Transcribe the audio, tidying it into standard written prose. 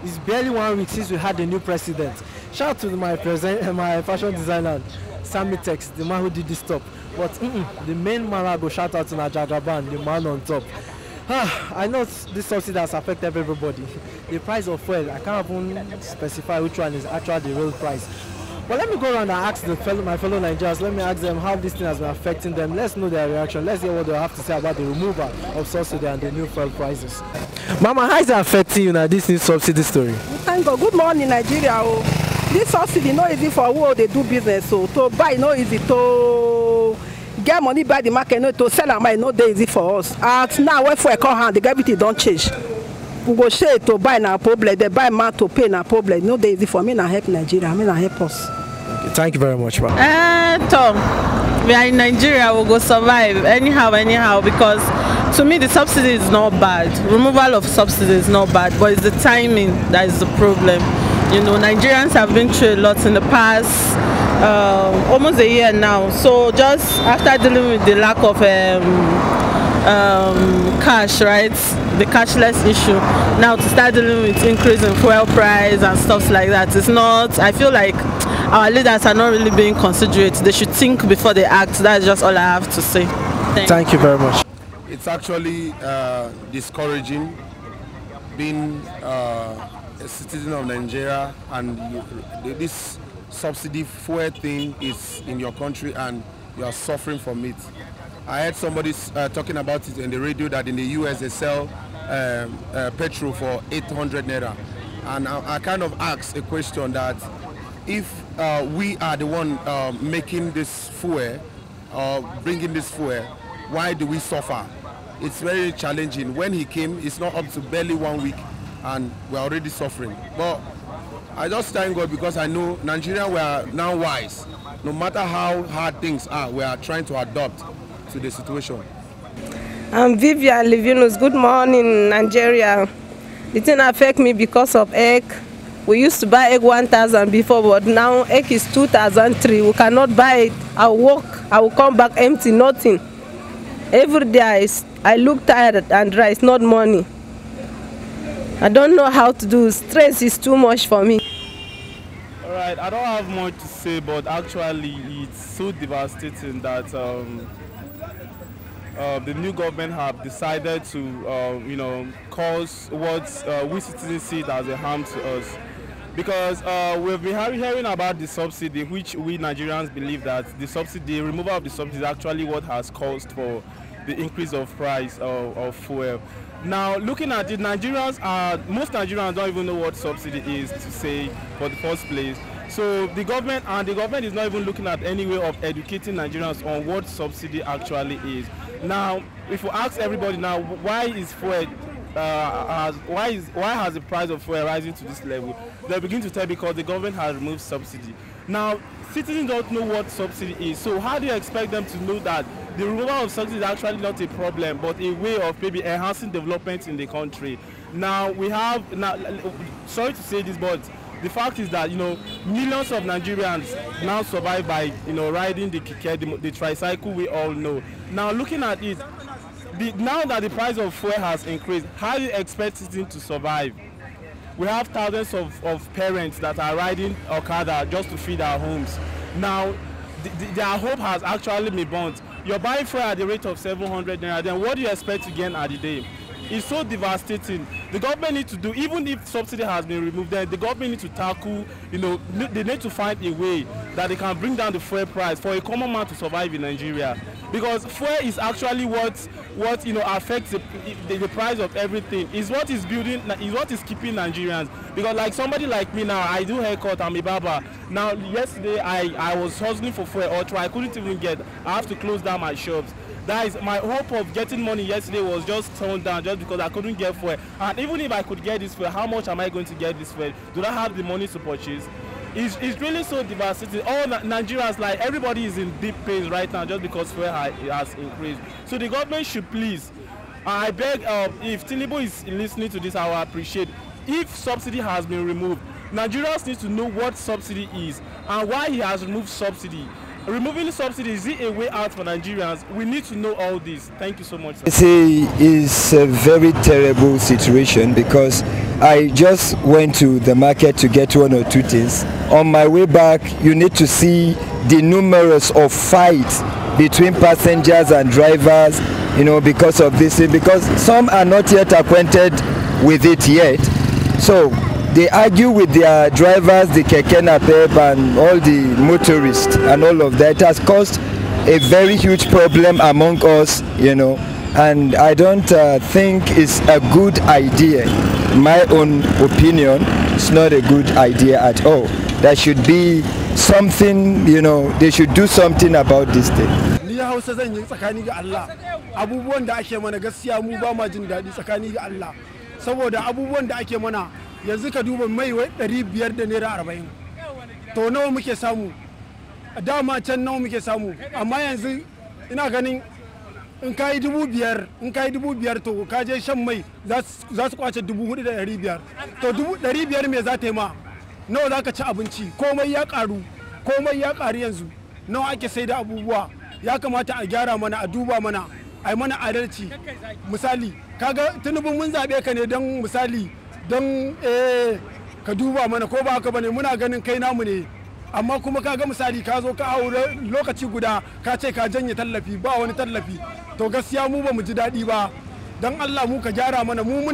It's barely 1 week since we had a new president. Shout out to my my fashion designer, Sammy Tex, the man who did this top. But the main man I go shout out to Najagaban, the man on top. I know this subsidy has affected everybody. The price of fuel, I can't even specify which one is actually the real price. But let me go around and ask my fellow Nigerians, let me ask them how this thing has been affecting them. Let's know their reaction. Let's hear what they have to say about the removal of subsidy and the new fuel prices. Mama, how is it affecting you now, this new subsidy story? Thank God. Good morning, Nigeria. Oh. This subsidy no easy for who they do business. So to buy no easy, to get money by the market, no to sell and buy no dey easy for us. And now when for a call hand, the gravity don't change. We go share to buy na problem, they buy man to pay na problem. No dey easy for me na help Nigeria, I mean na help us. Okay, thank you very much, ma'am. Tom, we are in Nigeria, we'll go survive anyhow, because to me the subsidy is not bad. Removal of subsidy is not bad, but it's the timing that is the problem. You know, Nigerians have been through a lot in the past, almost a year now. So just after dealing with the lack of cash, right, the cashless issue, now to start dealing with increase in fuel price and stuff like that, it's not, I feel like our leaders are not really being considerate. They should think before they act. That's just all I have to say. Thank you very much. It's actually discouraging being a citizen of Nigeria and this subsidy fuel thing is in your country and you are suffering from it. I heard somebody talking about it in the radio that in the US they sell petrol for 800 naira, and I kind of asked a question that if we are the one making this fuel or bringing this fuel, why do we suffer? It's very challenging. When he came, it's not up to barely 1 week and we're already suffering. But I just thank God because I know Nigeria, we are now wise. No matter how hard things are, we are trying to adapt to the situation. I'm Vivian Livinus. Good morning, Nigeria. It didn't affect me because of egg. We used to buy egg 1,000 before, but now egg is 2,003. We cannot buy it. I will come back empty, nothing. Every day I look tired and dry. It's not money. I don't know how to do. Stress is too much for me. All right, I don't have much to say, but actually it's so devastating that the new government have decided to, cause what we citizens see as a harm to us. Because we've been hearing about the subsidy, which we Nigerians believe that the removal of the subsidy is actually what has caused for the increase of price of fuel. Now, looking at it, most Nigerians don't even know what subsidy is to say for the first place. So the government is not even looking at any way of educating Nigerians on what subsidy actually is. Now, if we ask everybody now, why is fuel why has the price of fuel rising to this level? They begin to tell because the government has removed subsidy. Now, citizens don't know what subsidy is, so how do you expect them to know that the removal of subsidy is actually not a problem, but a way of maybe enhancing development in the country? Now, sorry to say this, but the fact is that, millions of Nigerians now survive by, riding the keke, the tricycle we all know. Now, looking at it, now that the price of fuel has increased, how do you expect citizens to survive? We have thousands of parents that are riding Okada just to feed our homes. Now, their hope has actually been burnt. You're buying fuel at the rate of 700 naira, then what do you expect to gain at the day? It's so devastating. The government needs to do, even if subsidy has been removed, then the government needs to tackle, they need to find a way that they can bring down the fuel price for a common man to survive in Nigeria. Because fuel is actually what affects the price of everything. Is what is keeping Nigerians. Because like somebody like me now, I do haircut, I'm a barber. Now yesterday I was hustling for fuel ultra, I couldn't even get. I have to close down my shops. That is my hope of getting money yesterday was just toned down just because I couldn't get fuel. And even if I could get this fuel, how much am I going to get this fuel? Do I have the money to purchase? It's really so devastating. All Nigerians, like everybody is in deep pain right now just because fuel has increased. So the government should please, I beg, if Tinubu is listening to this, I will appreciate. If subsidy has been removed, Nigerians need to know what subsidy is and why he has removed subsidy. Removing the subsidy, is it a way out for Nigerians? We need to know all this. Thank you so much, sir. It's a very terrible situation because I just went to the market to get 1 or 2 things. On my way back, you need to see the numerous of fights between passengers and drivers, you know, because of this thing, because some are not yet acquainted with it yet. So they argue with their drivers, the keke napep and all the motorists and all of that. It has caused a very huge problem among us, you know, and I don't think it's a good idea. In my own opinion, it's not a good idea at all. There should be something, you know, they should do something about this thing. Ni Hausa zan yi tsakani ga Allah. Abubuwan da ake mana gaskiya mu ba ma jin daɗi tsakani ga Allah. Saboda abubuwan da ake mana yanzu ka duba mai 500 da naira 40. To nawa muke samu? Dama can nawa muke samu? Amma yanzu ina ganin in ka yi 5,000 to ka je shan mai za su kwace 4,500. To 500 me za ta yi ma? Nawa za ka ci abinci? Komai ya karu yanzu. Nawa ake sai da abubuwa? Ya kamata a gyara mana, a duba mana, a yi mana adalci. Misali kaga Tinubu mun zaɓe ka ne don misali don ka duba mana, ko ba haka bane, muna ganin kai namu ne. Amma kuma kaga misali ka zo ka aure lokaci guda ka ce ka janye tallafi, ba wani tallafi. To gaskiya mu ba mu ji daɗi ba. Don Allah mu ka gyara mana, mu muna